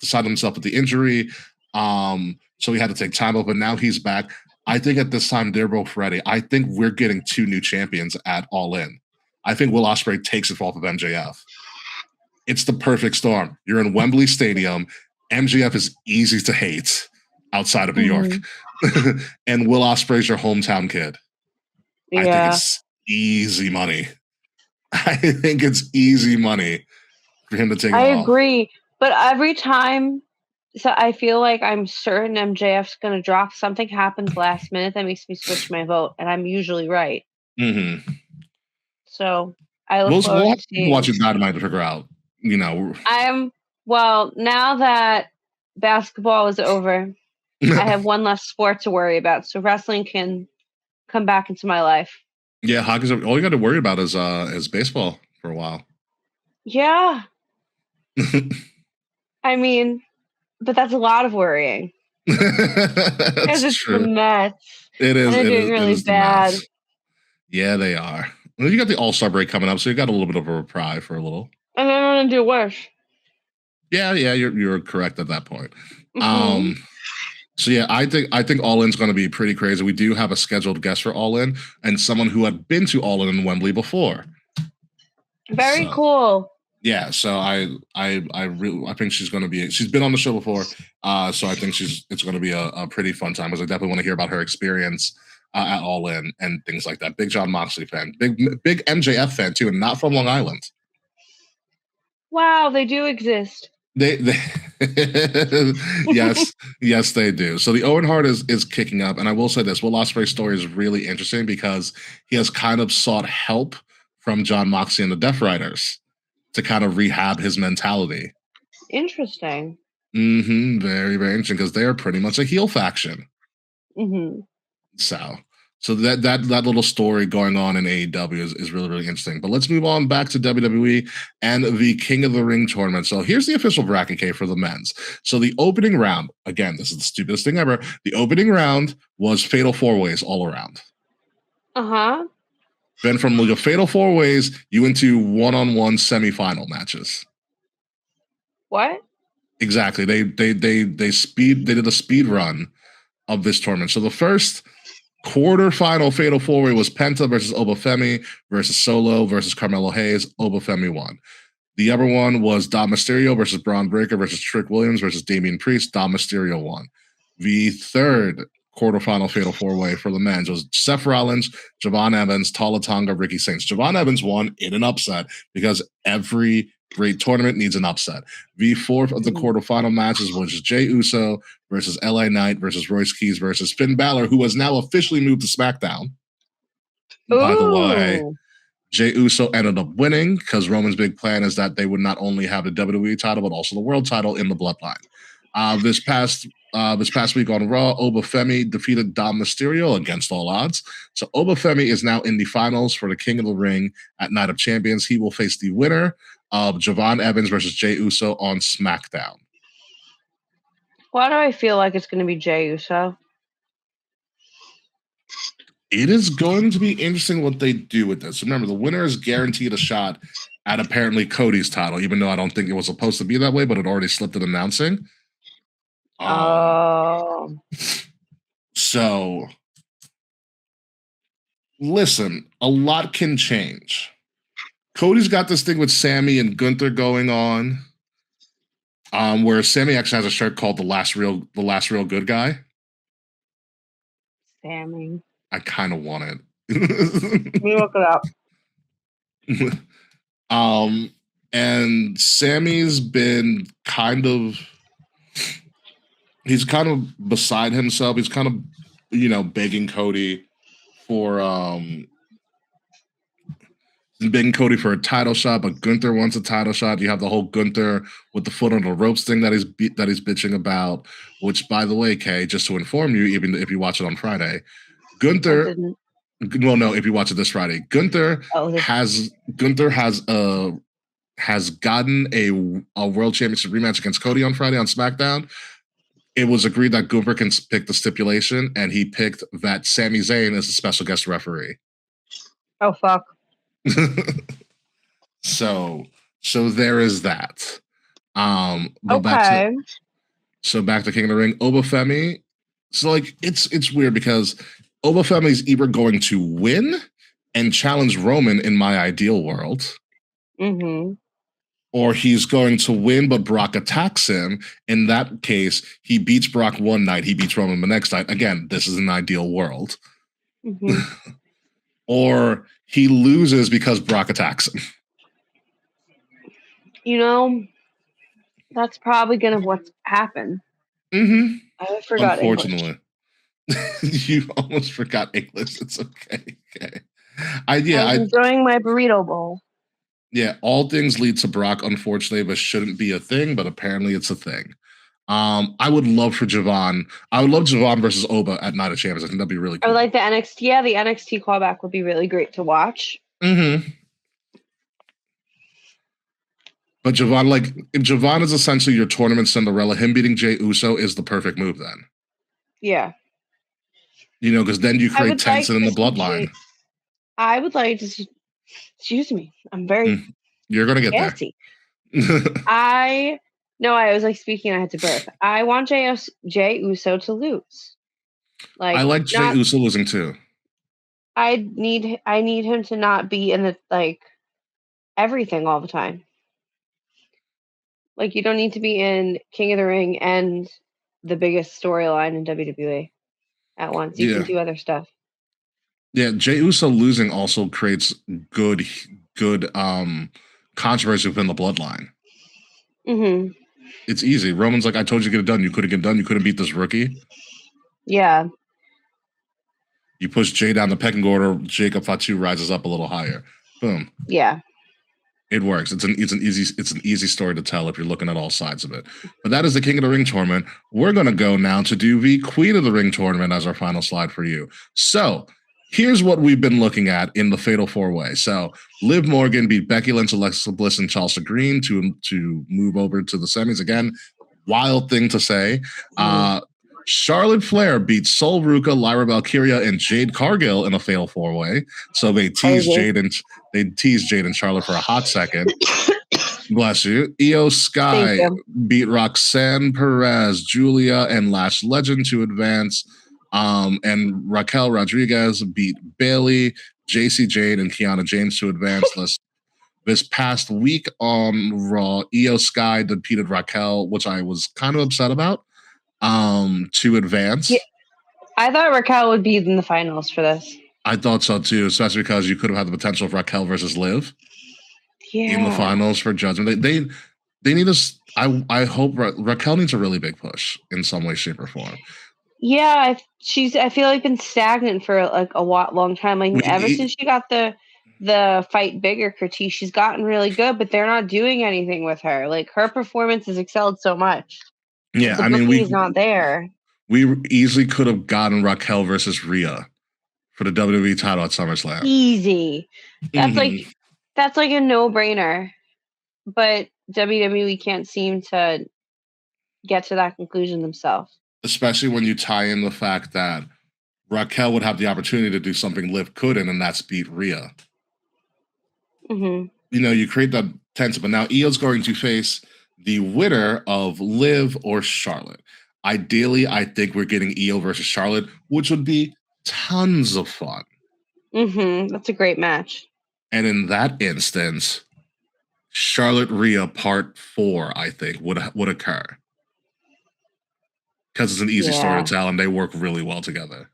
decided himself with the injury. So he had to take time off, but now he's back. I think at this time they're both ready. I think we're getting 2 new champions at All In. I think Will Ospreay takes it off of MJF. It's the perfect storm. You're in Wembley Stadium. MJF is easy to hate outside of New York. And Will Ospreay's your hometown kid. Yeah. I think it's easy money. I think it's easy money for him to take it off. I agree. But every time, so I feel like I'm certain MJF's going to drop. Something happens last minute that makes me switch my vote, and I'm usually right. Mm-hmm. So I look forward to seeing. Watching Dynamite to figure out, Well, now that basketball is over, I have one less sport to worry about, so wrestling can come back into my life. Yeah, hockey's all you got to worry about is baseball for a while. Yeah. I mean, but that's a lot of worrying. Because it's true. The Mets. It is. And they're doing really bad. Yeah, they are. Well, you got the All-Star break coming up, so you got a little bit of a reprieve for a little. And then I'm going to do worse. Yeah, you're correct at that point. Mm-hmm. So yeah, I think All In's going to be pretty crazy. We do have a scheduled guest for All In, and someone who had been to All In Wembley before. Very cool. Yeah, so I think she's going to be. She's been on the show before, so I think it's going to be a pretty fun time. Because I definitely want to hear about her experience at All In and things like that. Big Jon Moxley fan, big MJF fan too, and not from Long Island. Wow, they do exist. They yes, they do. So the Owen Hart is kicking up, and I will say this: Will Ospreay's story is really interesting because he has kind of sought help from Jon Moxley and the Death Riders to kind of rehab his mentality. Interesting. Mm-hmm. Very, very interesting because they are pretty much a heel faction. Mm-hmm. So that little story going on in AEW is really, really interesting. But let's move on back to WWE and the King of the Ring tournament. So here's the official bracket, K, for the men's. So the opening round, again, this is the stupidest thing ever. The opening round was fatal 4-ways all around. Uh-huh. Then from the fatal 4-ways, you went to one-on-one semifinal matches. What? Exactly. They did a speed run of this tournament. So the first quarterfinal fatal 4-way was Penta versus Obafemi versus Solo versus Carmelo Hayes. Obafemi won. The other one was Dom Mysterio versus Braun Breaker versus Trick Williams versus Damian Priest. Dom Mysterio won. The third quarterfinal fatal 4-way for the men's was Seth Rollins, Javon Evans, Tala Tonga, Ricky Saints. Javon Evans won in an upset because every great tournament needs an upset. The fourth of the quarterfinal matches was Jey Uso versus LA Knight versus Royce Keys versus Finn Balor, who has now officially moved to SmackDown. Ooh. By the way, Jey Uso ended up winning because Roman's big plan is that they would not only have the WWE title, but also the world title in the Bloodline. This past week on Raw, Obafemi defeated Dom Mysterio against all odds. So Obafemi is now in the finals for the King of the Ring at Night of Champions. He will face the winner of Javon Evans versus Jey Uso on SmackDown. Why do I feel like it's going to be Jey Uso? It is going to be interesting what they do with this. Remember, the winner is guaranteed a shot at apparently Cody's title, even though I don't think it was supposed to be that way, but it already slipped in announcing. So, listen, a lot can change. Cody's got this thing with Sammy and Gunther going on, where Sammy actually has a shirt called the last real good guy. Sammy. I kind of want it. Let me look it up. And Sammy's been he's kind of beside himself. He's kind of, begging Cody for a title shot, but Gunther wants a title shot. You have the whole Gunther with the foot on the ropes thing that he's bitching about, which, by the way, Kay, just to inform you, even if you watch it on Friday, Gunther, well, no, if you watch it this Friday, Gunther has gotten a world championship rematch against Cody on Friday on SmackDown. It was agreed that Gunther can pick the stipulation, and he picked that Sami Zayn is a special guest referee. Oh, fuck. So there is that. But okay. Back to King of the Ring, Obafemi. So it's weird because Obafemi's either going to win and challenge Roman in my ideal world, or he's going to win but Brock attacks him. In that case, he beats Brock one night, he beats Roman the next night. Again, this is an ideal world. Or he loses because Brock attacks him. That's probably gonna what's happened. I forgot Unfortunately. You almost forgot English. It's okay. I was enjoying my burrito bowl. Yeah, all things lead to Brock, unfortunately, but shouldn't be a thing, but apparently it's a thing. I would love for Javon. I would love Javon versus Oba at Night of Champions. I think that'd be really cool. I would like the NXT. Yeah, the NXT callback would be really great to watch. But Javon, if Javon is essentially your tournament Cinderella, him beating Jey Uso is the perfect move then. Yeah. Because then you create tension in the bloodline. I would like to excuse me. I'm very You're gonna get fancy. I was speaking, I had to burp. I want Jey Uso to lose. I like Jey Uso losing too. I need him to not be in the everything all the time. You don't need to be in King of the Ring and the biggest storyline in WWE at once. You can do other stuff. Yeah, Jey Uso losing also creates good controversy within the bloodline. It's easy. Roman's like, I told you to get it done. You couldn't get it done. You couldn't beat this rookie. Yeah. You push Jey down the pecking order. Jacob Fatu rises up a little higher. Boom. Yeah. It works. It's an easy story to tell if you're looking at all sides of it. But that is the King of the Ring tournament. We're going to go now to do the Queen of the Ring tournament as our final slide for you. So here's what we've been looking at in the Fatal 4-Way. So Liv Morgan beat Becky Lynch, Alexa Bliss, and Chelsea Green to move over to the semis. Again, wild thing to say. Charlotte Flair beat Sol Ruka, Lyra Valkyria, and Jade Cargill in a Fatal 4-Way. So they teased Jade and Charlotte for a hot second. Bless you. Io Sky beat Roxanne Perez, Julia, and Lash Legend to advance. And Raquel Rodriguez beat Bailey, JC Jade, and Kiana James to advance. This past week on Raw, Io Sky defeated Raquel, which I was kind of upset about, to advance. Yeah, I thought Raquel would be in the finals for this. I thought so too, especially because you could have had the potential of Raquel versus Liv in the finals for Judgment. They need us. I hope Raquel needs a really big push in some way, shape, or form. Yeah, I feel like been stagnant for a long time. Ever since she got the Fight Bigger critique, she's gotten really good, but they're not doing anything with her. Her performance has excelled so much. Yeah, I mean, he's not there. We easily could have gotten Raquel versus Rhea for the WWE title at SummerSlam. Easy. That's that's a no-brainer. But WWE can't seem to get to that conclusion themselves. Especially when you tie in the fact that Raquel would have the opportunity to do something Liv couldn't, and that's beat Rhea. you create that tension. But now Io's going to face the winner of Liv or Charlotte. Ideally, I think we're getting Io versus Charlotte, which would be tons of fun. That's a great match. And in that instance, Charlotte Rhea Part 4, I think, would occur. Because it's an easy story to tell, and they work really well together.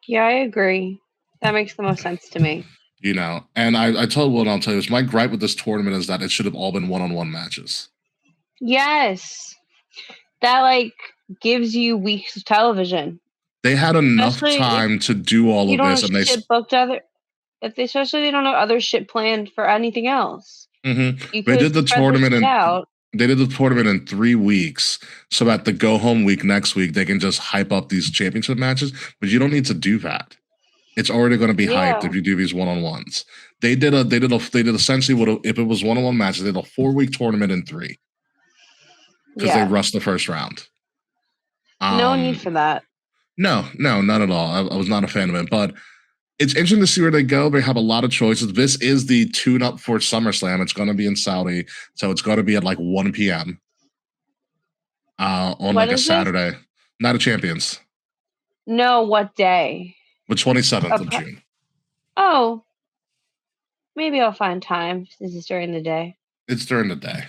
Yeah, I agree. That makes the most sense to me. And I told Will, and I'll tell you this, my gripe with this tournament is that it should have all been one-on-one matches. Yes. That, gives you weeks of television. They had enough time to do all of this, and especially they don't have other shit planned for anything else. They did the tournament They did the tournament in 3 weeks, so that the go home week next week they can just hype up these championship matches. But you don't need to do that. It's already going to be hyped if you do these one-on-ones. They did essentially what if it was one-on-one matches. They did a 4-week tournament in 3 because they rushed the first round. No need for that. No, not at all. I was not a fan of it, but it's interesting to see where they go. They have a lot of choices. This is the tune-up for SummerSlam. It's going to be in Saudi, so it's going to be at 1 p.m. On a Saturday. This? Night of Champions. No, what day? The 27th of June. Oh, maybe I'll find time since it's during the day. It's during the day.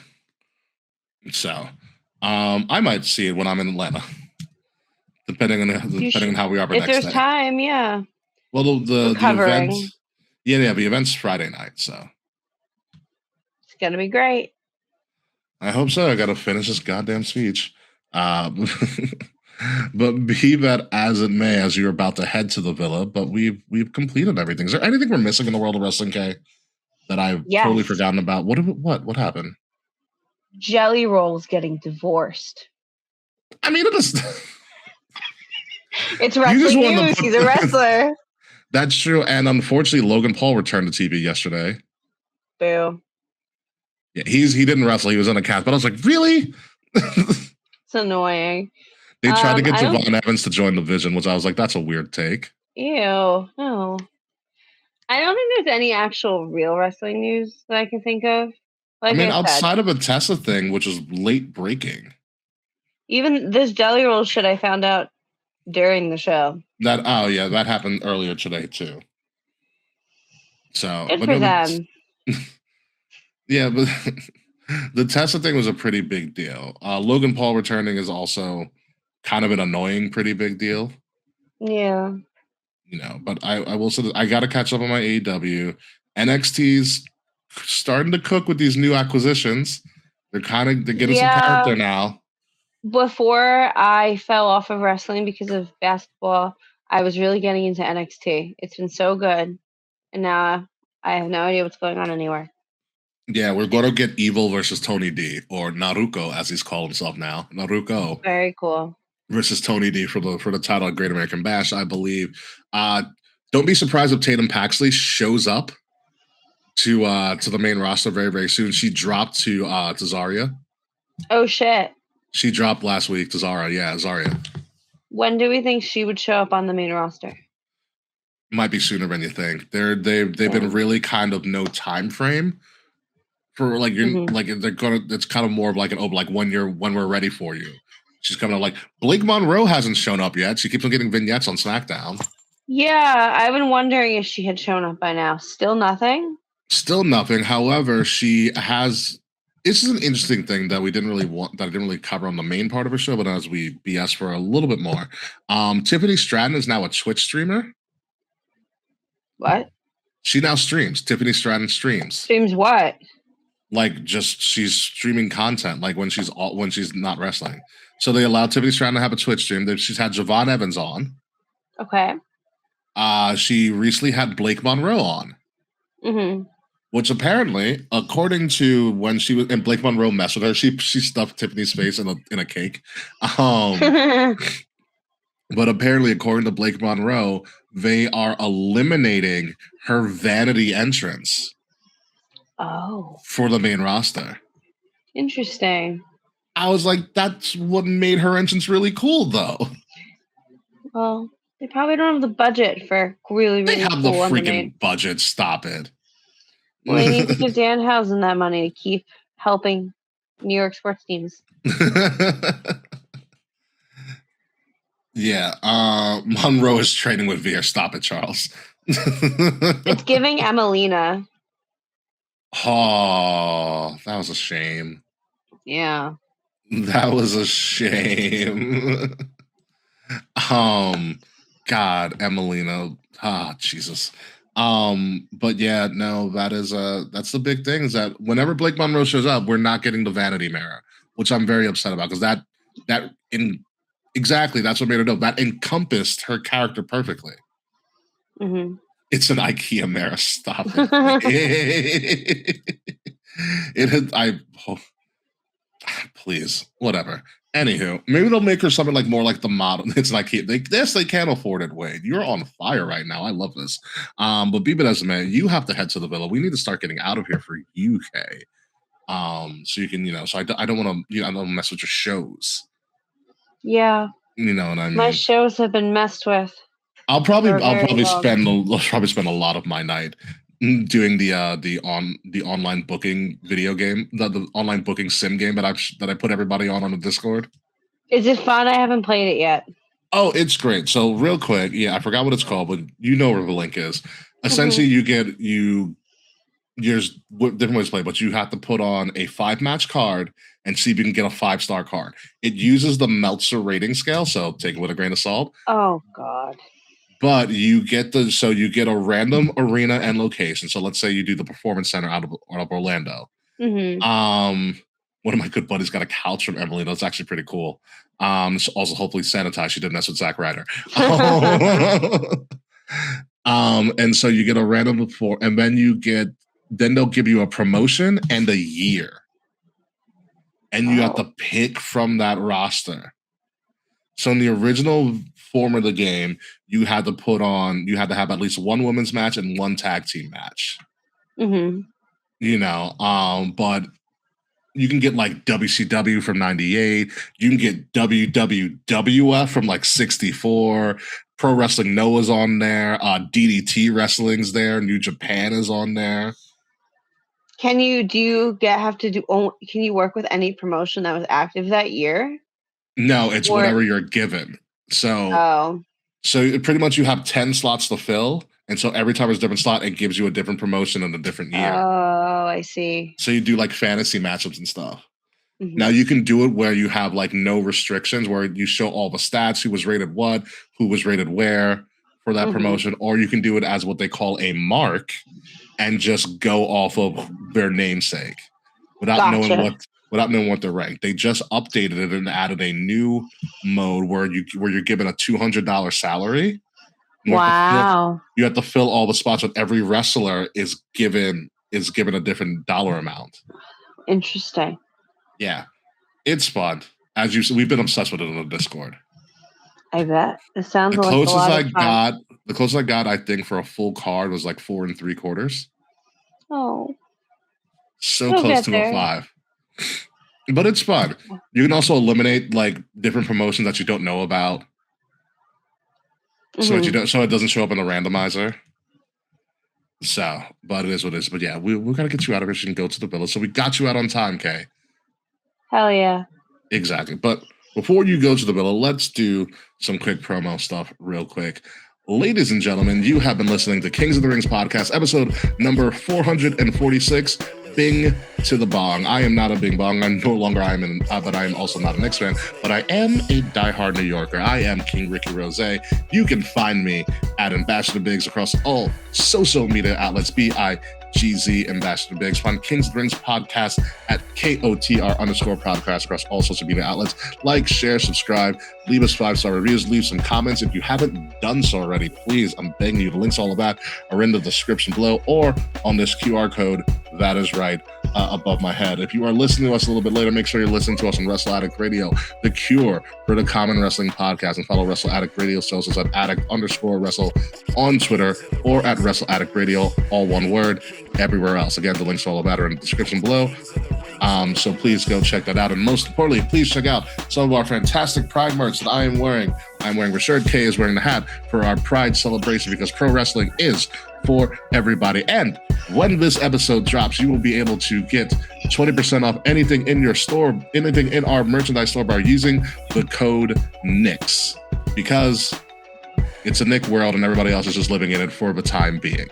So, I might see it when I'm in Atlanta, depending on how we are. If there's time, yeah. Well, the event, the event's Friday night, so it's gonna be great. I hope so. I gotta finish this goddamn speech. But be that as it may, as you're about to head to the villa, but we've completed everything. Is there anything we're missing in the world of wrestling, Kay, that I've totally forgotten about? What happened? Jelly Roll's getting divorced. I mean, it is. It's wrestling news. He's a wrestler. That's true, and unfortunately, Logan Paul returned to TV yesterday. Boo. Yeah, he didn't wrestle. He was on a cast, but I was like, really? It's annoying. They tried to get Javon Evans to join the Vision, which I was like, that's a weird take. Ew, no. I don't think there's any actual real wrestling news that I can think of. Outside of a Tessa thing, which is late breaking. Even this Jelly Roll shit I found out during the show. That happened earlier today too. So good for them. Yeah, but the Tessa thing was a pretty big deal. Logan Paul returning is also kind of an annoying, pretty big deal. Yeah. But I will say that I got to catch up on my AEW. NXT's starting to cook with these new acquisitions. They're getting some character now. Before I fell off of wrestling because of basketball, I was really getting into NXT. It's been so good. And now I have no idea what's going on anywhere. Yeah, we're going to get Evil versus Tony D, or Naruko, as he's called himself now. Naruko. Very cool. Versus Tony D for the title of Great American Bash, I believe. Don't be surprised if Tatum Paxley shows up to the main roster very, very soon. She dropped to Zarya. Oh, shit. She dropped last week to Zarya. When do we think she would show up on the main roster? Might be sooner than you think. They've been really kind of no time frame for they're gonna. It's kind of more of when we're ready for you. She's coming up Blake Monroe hasn't shown up yet. She keeps on getting vignettes on SmackDown. Yeah, I've been wondering if she had shown up by now. Still nothing. Still nothing. However, she has. This is an interesting thing that I didn't really cover on the main part of her show, but as we BS for a little bit more, Tiffany Stratton is now a Twitch streamer. What? She now streams. Tiffany Stratton streams. Streams what? She's streaming content when she's not wrestling. So they allowed Tiffany Stratton to have a Twitch stream. She's had Javon Evans on. Okay. She recently had Blake Monroe on. Mm-hmm. Which apparently, according to when she was, and Blake Monroe messed with her, she stuffed Tiffany's face in a cake. But apparently, according to Blake Monroe, they are eliminating her vanity entrance. Oh. For the main roster. Interesting. I was like, that's what made her entrance really cool, though. Well, They probably don't have the budget for really, They really have the cool freaking budget. Stop it. Well, they need to give Danhausen that money to keep helping New York sports teams. Yeah. Monroe is training with Veer. Stop it, Charles. It's giving Emelina. Oh, that was a shame. Yeah. That was a shame. God, Emelina. Jesus. But yeah, no, that's the big thing, is that whenever Blake Monroe shows up, we're not getting the vanity mirror, which I'm very upset about, because exactly, that's what made her dope. That encompassed her character perfectly. Mm-hmm. It's an IKEA mirror. Stop it. Please, whatever. Anywho, maybe they'll make her something like more like the model. It's like they can't afford it, Wade. You're on fire right now. I love this. But be it as man, you have to head to the villa. We need to start getting out of here for UK. So you can, so I don't want to, I don't mess with your shows. Yeah. You know what I mean? My shows have been messed with. I'll probably spend a lot of my night doing the online booking video game, the online booking sim game that I put everybody on the Discord. Is it fun? I haven't played it yet. Oh, it's great. So real quick, I forgot what it's called, but you know where the link is. Essentially, there's different ways to play, but you have to put on a 5-match card and see if you can get a 5-star card. It uses the Meltzer rating scale, so take it with a grain of salt. Oh God. But you get a random arena and location. So let's say you do the Performance Center out of Orlando. Mm-hmm. One of my good buddies got a couch from Emily. That's actually pretty cool. So also hopefully sanitized. She didn't mess with Zack Ryder. And so you get a random before, and then they'll give you a promotion and a year. And you have to pick from that roster. So in the original form of the game, you had to have at least one women's match and one tag team match. Mm-hmm. But you can get like WCW from 98. You can get WWF from like 64. Pro Wrestling Noah's on there. DDT Wrestling's there. New Japan is on there. Can you work with any promotion that was active that year? No, it's whatever you're given. So pretty much you have 10 slots to fill. And so every time there's a different slot, it gives you a different promotion in a different year. Oh, I see. So you do like fantasy matchups and stuff. Mm-hmm. Now you can do it where you have like no restrictions, where you show all the stats, who was rated what, who was rated where for that promotion, or you can do it as what they call a mark and just go off of their namesake without knowing what they're ranked. They just updated it and added a new mode where you're given a $200 salary. Wow! You have to fill all the spots, and every wrestler is given a different dollar amount. Interesting. Yeah, it's fun. As you said, we've been obsessed with it on the Discord. I bet it sounds like a lot of fun. The closest I got, I think, for a full card was like 4 3/4. Oh, so close to a 5. But it's fun. You can also eliminate like different promotions that you don't know about. So it doesn't show up in the randomizer. So, but it is what it is. But yeah, we gotta get you out of here so you can go to the villa. So we got you out on time, Kay. Hell yeah. Exactly. But before you go to the villa, let's do some quick promo stuff real quick. Ladies and gentlemen, you have been listening to Kings of the Rings podcast, episode number 446. Bing to the Bong. I am not a Bing Bong. I'm no longer but I am also not a Knicks fan. But I am a diehard New Yorker. I am King Ricky Rose. You can find me at Ambassador Biggs across all social media outlets. BIGZ Ambassador Biggs. Find Kings of the Rings podcast at KOTR _podcast across all social media outlets. Like, share, subscribe, leave us 5-star reviews, leave some comments. If you haven't done so already, please, I'm begging you. The links all of that are in the description below or on this QR code that is right above my head. If you are listening to us a little bit later, make sure you're listening to us on Wrestle Addict Radio, the cure for the common wrestling podcast, and follow Wrestle Addict Radio socials at addict_wrestle on Twitter or at Wrestle Addict Radio, all one word, everywhere else. Again, the links to all of that are in the description below. So please go check that out. And most importantly, please check out some of our fantastic Pride merch that I am wearing. I'm wearing the shirt. Kay is wearing the hat for our Pride celebration, because pro wrestling is for everybody. And when this episode drops, you will be able to get 20% off anything in your store, anything in our merchandise store, by using the code Knicks, because it's a Nick world and everybody else is just living in it for the time being.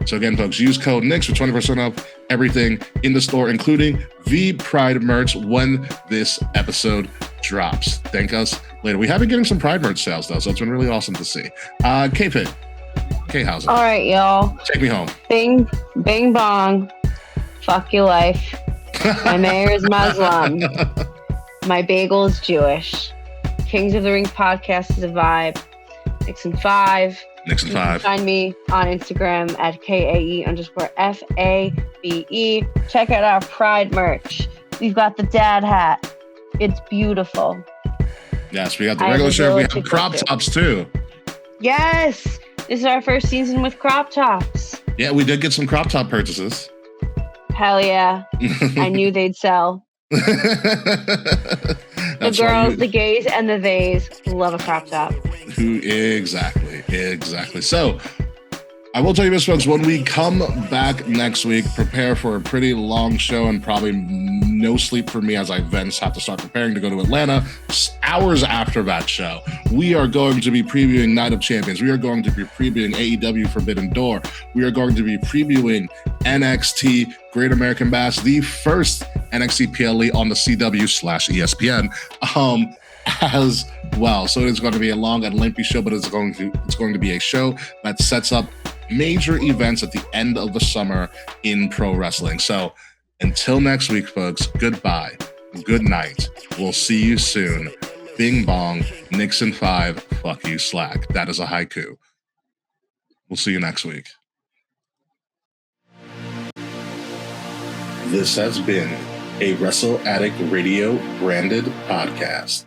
So again, folks, use code Knicks for 20% off everything in the store, including the Pride merch when this episode drops. Thank us later. We have been getting some Pride merch sales, though, so it's been really awesome to see. K-Pit, K-Hausen. All right, y'all. Take me home. Bing, bing, bong. Fuck your life. My mayor is Muslim. My bagel is Jewish. Kings of the Ring podcast is a vibe. Nixon 5. Nixon 5. You can find me on Instagram at KAE_FABE. Check out our Pride merch. We've got the dad hat. It's beautiful. Yes, we got the regular shirt. We have crop tops too. Yes. This is our first season with crop tops. Yeah, we did get some crop top purchases. Hell yeah. I knew they'd sell. The girls, the gays, and the theys love a crop top. Exactly. So, I will tell you this, folks, when we come back next week, prepare for a pretty long show and probably no sleep for me, as I then have to start preparing to go to Atlanta hours after that show. We are going to be previewing Night of Champions. We are going to be previewing AEW Forbidden Door. We are going to be previewing NXT Great American Bash, the first NXT PLE on the CW/ESPN. As well. So it's going to be a long and lengthy show, but it's going to be a show that sets up major events at the end of the summer in pro wrestling. So until next week, folks, goodbye, good night. We'll see you soon. Bing bong, Nixon 5, fuck you Slack. That is a haiku. We'll see you next week. This has been a Wrestle Addict Radio branded podcast.